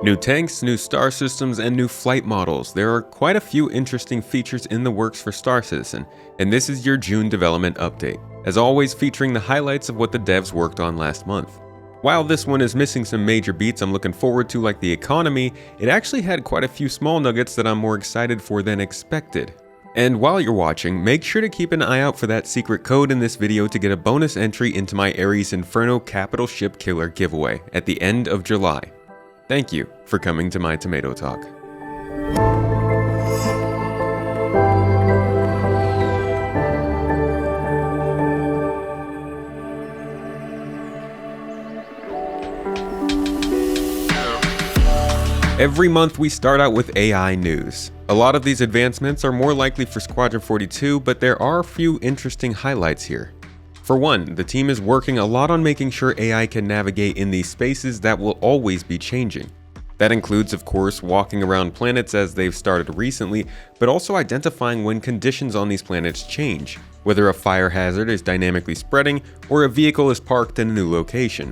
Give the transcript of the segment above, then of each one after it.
New tanks, new star systems, and new flight models. There are quite a few interesting features in the works for Star Citizen, and this is your June development update, as always featuring the highlights of what the devs worked on last month. While this one is missing some major beats I'm looking forward to, like the economy, it actually had quite a few small nuggets that I'm more excited for than expected. And while you're watching, make sure to keep an eye out for that secret code in this video to get a bonus entry into my Ares Inferno Capital Ship Killer giveaway at the end of July. Thank you for coming to my Tomato Talk. Every month we start out with AI news. A lot of these advancements are more likely for Squadron 42, but there are a few interesting highlights here. For one, the team is working a lot on making sure AI can navigate in these spaces that will always be changing. That includes, of course, walking around planets as they've started recently, but also identifying when conditions on these planets change, whether a fire hazard is dynamically spreading or a vehicle is parked in a new location.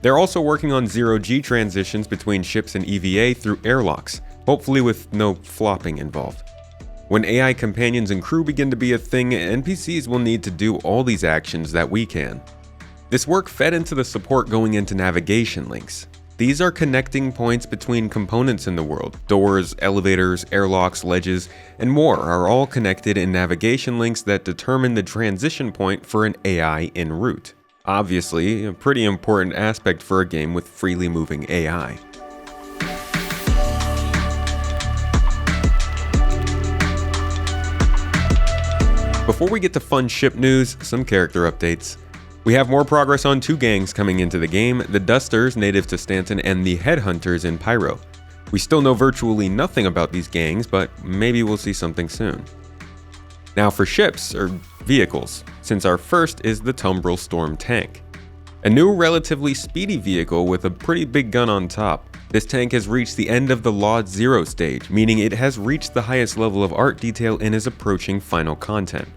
They're also working on zero-G transitions between ships and EVA through airlocks, hopefully with no flopping involved. When AI companions and crew begin to be a thing, NPCs will need to do all these actions that we can. This work fed into the support going into navigation links. These are connecting points between components in the world. Doors, elevators, airlocks, ledges, and more are all connected in navigation links that determine the transition point for an AI en route. Obviously, a pretty important aspect for a game with freely moving AI. Before we get to fun ship news, some character updates. We have more progress on two gangs coming into the game, the Dusters native to Stanton and the Headhunters in Pyro. We still know virtually nothing about these gangs, but maybe we'll see something soon. Now for ships, or vehicles, since our first is the Tumbril Storm tank. A new relatively speedy vehicle with a pretty big gun on top. This tank has reached the end of the Laud 0 stage, meaning it has reached the highest level of art detail and is approaching final content.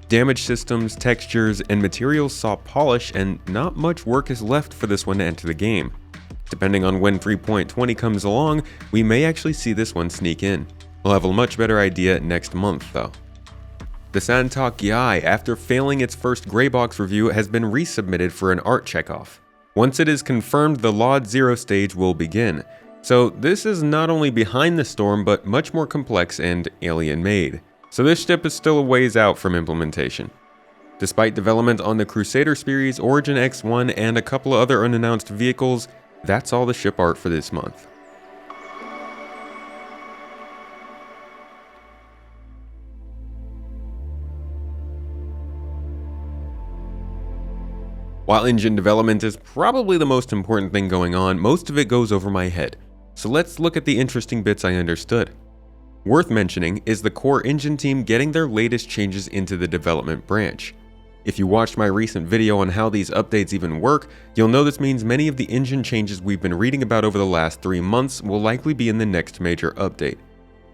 Damage systems, textures, and materials saw polish, and not much work is left for this one to enter the game. Depending on when 3.20 comes along, we may actually see this one sneak in. We'll have a much better idea next month though. The Santok Gyai, after failing its first gray box review, has been resubmitted for an art checkoff. Once it is confirmed, the Laud 0 stage will begin. So this is not only behind the storm, but much more complex and alien-made. So this ship is still a ways out from implementation. Despite development on the Crusader series, Origin X1, and a couple of other unannounced vehicles, that's all the ship art for this month. While engine development is probably the most important thing going on, most of it goes over my head. So let's look at the interesting bits I understood. Worth mentioning is the core engine team getting their latest changes into the development branch. If you watched my recent video on how these updates even work, you'll know this means many of the engine changes we've been reading about over the last 3 months will likely be in the next major update.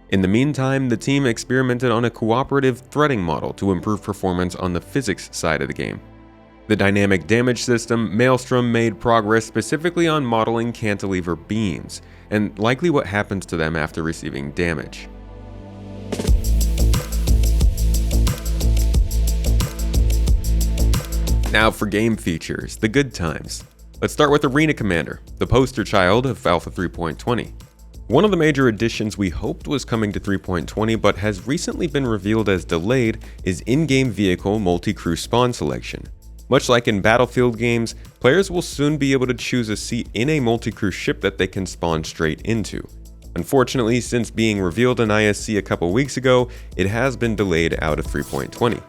In the meantime, the team experimented on a cooperative threading model to improve performance on the physics side of the game. The dynamic damage system, Maelstrom, made progress specifically on modeling cantilever beams, and likely what happens to them after receiving damage. Now for game features, the good times. Let's start with Arena Commander, the poster child of Alpha 3.20. One of the major additions we hoped was coming to 3.20 but has recently been revealed as delayed is in-game vehicle multi-crew spawn selection. Much like in Battlefield games, players will soon be able to choose a seat in a multi-crew ship that they can spawn straight into. Unfortunately, since being revealed in ISC a couple weeks ago, it has been delayed out of 3.20.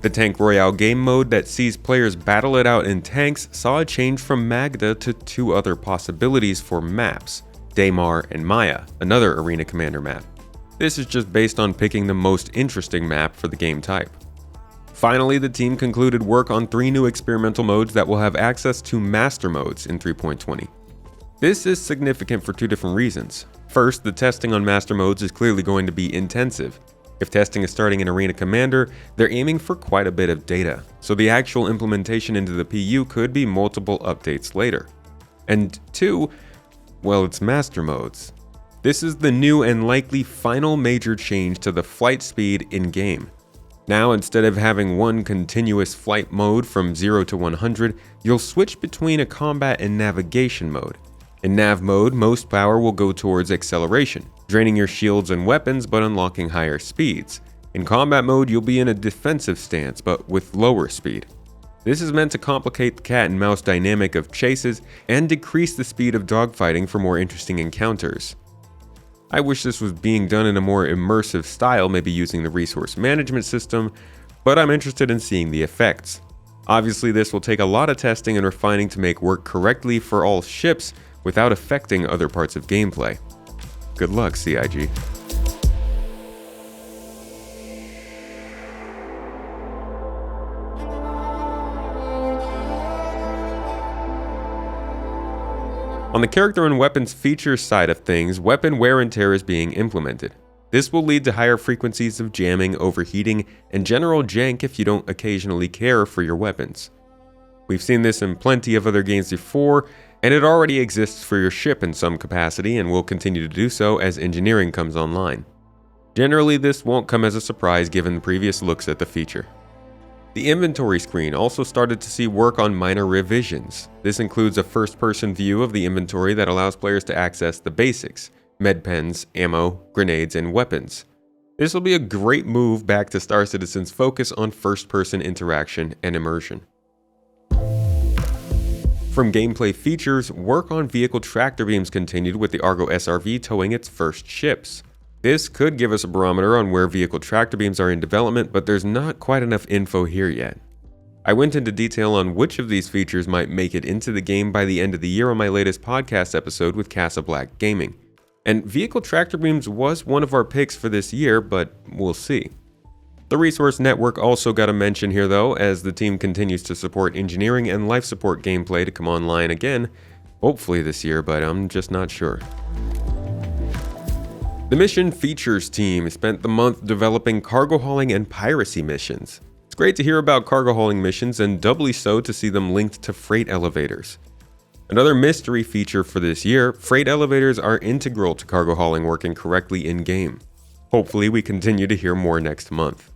The Tank Royale game mode that sees players battle it out in tanks saw a change from Magda to 2 other possibilities for maps, Daymar and Maya, another Arena Commander map. This is just based on picking the most interesting map for the game type. Finally, the team concluded work on 3 new experimental modes that will have access to master modes in 3.20. This is significant for 2 different reasons. First, the testing on master modes is clearly going to be intensive. If testing is starting in Arena Commander, they're aiming for quite a bit of data, so the actual implementation into the PU could be multiple updates later. And 2, Well, it's Master Modes. This is the new and likely final major change to the flight speed in-game. Now, instead of having one continuous flight mode from 0 to 100, you'll switch between a combat and navigation mode. In nav mode, most power will go towards acceleration, draining your shields and weapons but unlocking higher speeds. In combat mode, you'll be in a defensive stance but with lower speed. This is meant to complicate the cat and mouse dynamic of chases and decrease the speed of dogfighting for more interesting encounters. I wish this was being done in a more immersive style, maybe using the resource management system, but I'm interested in seeing the effects. Obviously, this will take a lot of testing and refining to make work correctly for all ships without affecting other parts of gameplay. Good luck, CIG. On the character and weapons features side of things, weapon wear and tear is being implemented. This will lead to higher frequencies of jamming, overheating, and general jank if you don't occasionally care for your weapons. We've seen this in plenty of other games before, and it already exists for your ship in some capacity and will continue to do so as engineering comes online. Generally, this won't come as a surprise given previous looks at the feature. The inventory screen also started to see work on minor revisions. This includes a first-person view of the inventory that allows players to access the basics: med pens, ammo, grenades, and weapons. This will be a great move back to Star Citizen's focus on first-person interaction and immersion. From gameplay features, work on vehicle tractor beams continued with the Argo SRV towing its first ships. This could give us a barometer on where vehicle tractor beams are in development, but there's not quite enough info here yet. I went into detail on which of these features might make it into the game by the end of the year on my latest podcast episode with Casa Black Gaming. And vehicle tractor beams was one of our picks for this year, but we'll see. The Resource Network also got a mention here though, as the team continues to support engineering and life support gameplay to come online again, hopefully this year, but I'm just not sure. The Mission Features team spent the month developing cargo hauling and piracy missions. It's great to hear about cargo hauling missions, and doubly so to see them linked to freight elevators. Another mystery feature for this year, freight elevators are integral to cargo hauling working correctly in-game. Hopefully we continue to hear more next month.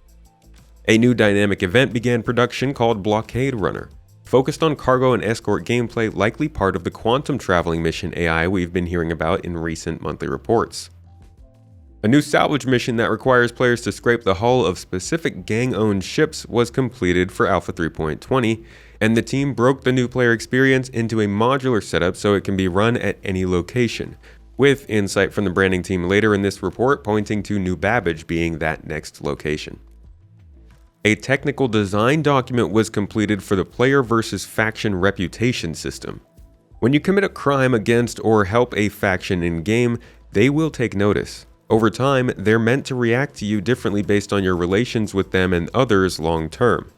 A new dynamic event began production called Blockade Runner, focused on cargo and escort gameplay, likely part of the quantum traveling mission AI we've been hearing about in recent monthly reports. A new salvage mission that requires players to scrape the hull of specific gang-owned ships was completed for Alpha 3.20, and the team broke the new player experience into a modular setup so it can be run at any location, with insight from the branding team later in this report pointing to New Babbage being that next location. A technical design document was completed for the player versus faction reputation system. When you commit a crime against or help a faction in-game, they will take notice. Over time, they're meant to react to you differently based on your relations with them and others long term.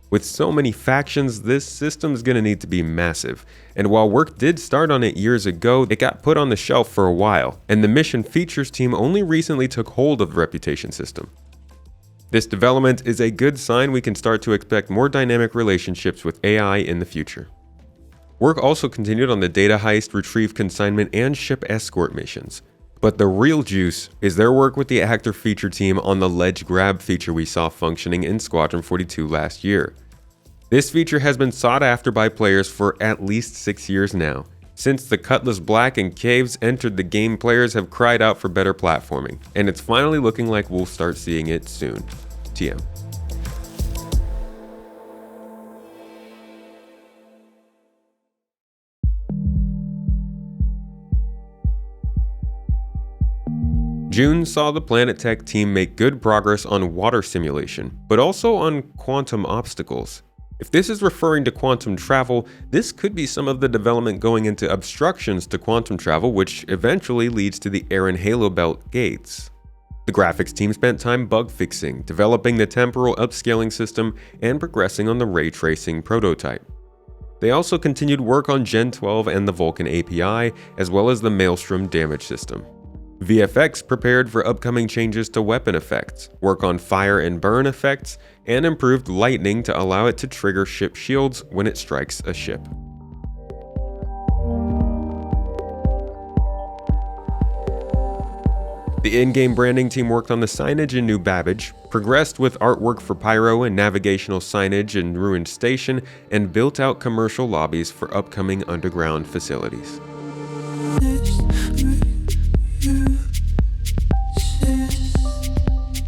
With so many factions, this system's gonna need to be massive, and while work did start on it years ago, it got put on the shelf for a while, and the Mission Features team only recently took hold of the reputation system. This development is a good sign we can start to expect more dynamic relationships with AI in the future. Work also continued on the data heist, retrieve consignment, and ship escort missions. But the real juice is their work with the actor feature team on the ledge grab feature we saw functioning in Squadron 42 last year. This feature has been sought after by players for at least 6 years now. Since the Cutlass Black and Caves entered the game, players have cried out for better platforming, and it's finally looking like we'll start seeing it soon. TM. June saw the Planet Tech team make good progress on water simulation, but also on quantum obstacles. If this is referring to quantum travel, this could be some of the development going into obstructions to quantum travel, which eventually leads to the Aaron Halo Belt gates. The graphics team spent time bug fixing, developing the temporal upscaling system, and progressing on the ray tracing prototype. They also continued work on Gen 12 and the Vulkan API, as well as the Maelstrom damage system. VFX prepared for upcoming changes to weapon effects, work on fire and burn effects, and improved lightning to allow it to trigger ship shields when it strikes a ship. The in-game branding team worked on the signage in New Babbage, progressed with artwork for Pyro and navigational signage in Ruined Station, and built out commercial lobbies for upcoming underground facilities.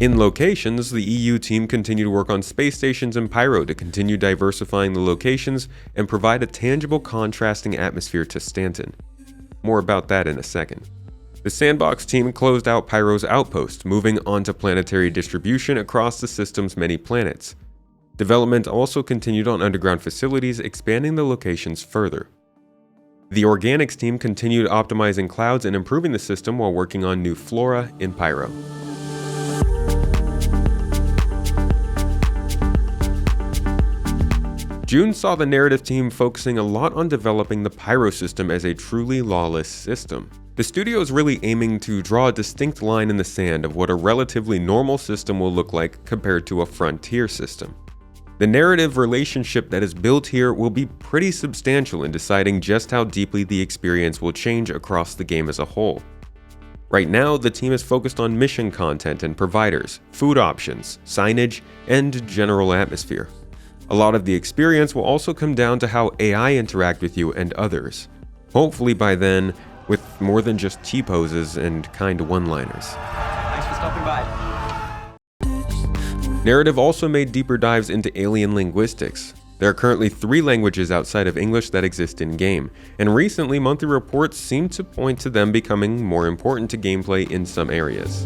In locations, the EU team continued to work on space stations in Pyro to continue diversifying the locations and provide a tangible contrasting atmosphere to Stanton. More about that in a second. The Sandbox team closed out Pyro's outpost, moving on to planetary distribution across the system's many planets. Development also continued on underground facilities, expanding the locations further. The Organics team continued optimizing clouds and improving the system while working on new flora in Pyro. June saw the narrative team focusing a lot on developing the Pyro system as a truly lawless system. The studio is really aiming to draw a distinct line in the sand of what a relatively normal system will look like compared to a frontier system. The narrative relationship that is built here will be pretty substantial in deciding just how deeply the experience will change across the game as a whole. Right now, the team is focused on mission content and providers, food options, signage, and general atmosphere. A lot of the experience will also come down to how AI interact with you and others. Hopefully by then, with more than just T-poses and kind one-liners. Thanks for stopping by. Narrative also made deeper dives into alien linguistics. There are currently 3 languages outside of English that exist in-game, and recently monthly reports seem to point to them becoming more important to gameplay in some areas.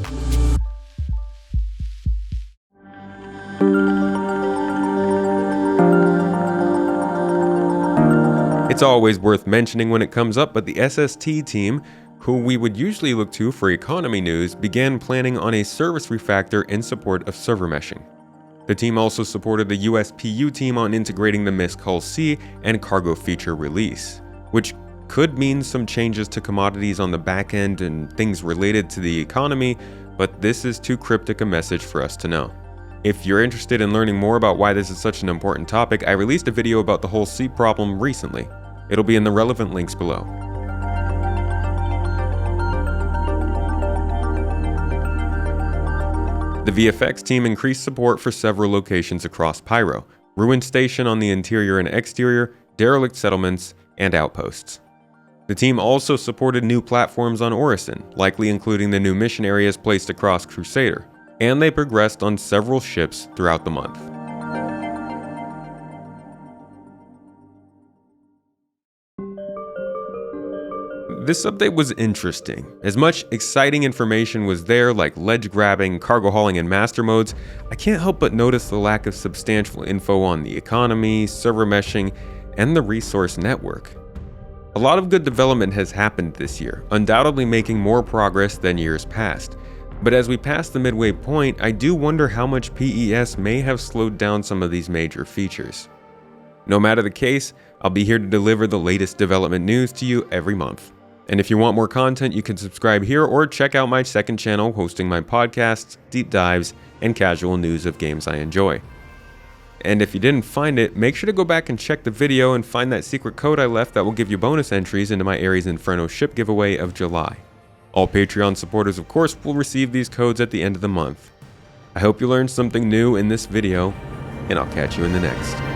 It's always worth mentioning when it comes up, but the SST team, who we would usually look to for economy news, began planning on a service refactor in support of server meshing. The team also supported the USPU team on integrating the Mist Hull C and cargo feature release, which could mean some changes to commodities on the back end and things related to the economy, but this is too cryptic a message for us to know. If you're interested in learning more about why this is such an important topic, I released a video about the Hull C problem recently. It'll be in the relevant links below. The VFX team increased support for several locations across Pyro: Ruined Station on the interior and exterior, derelict settlements, and outposts. The team also supported new platforms on Orison, likely including the new mission areas placed across Crusader, and they progressed on several ships throughout the month. This update was interesting. As much exciting information was there, like ledge grabbing, cargo hauling, and master modes, I can't help but notice the lack of substantial info on the economy, server meshing, and the resource network. A lot of good development has happened this year, undoubtedly making more progress than years past. But as we pass the midway point, I do wonder how much PES may have slowed down some of these major features. No matter the case, I'll be here to deliver the latest development news to you every month. And if you want more content, you can subscribe here or check out my second channel hosting my podcasts, deep dives, and casual news of games I enjoy. And if you didn't find it, make sure to go back and check the video and find that secret code I left that will give you bonus entries into my Ares Inferno ship giveaway of July. All Patreon supporters, of course, will receive these codes at the end of the month. I hope you learned something new in this video, and I'll catch you in the next.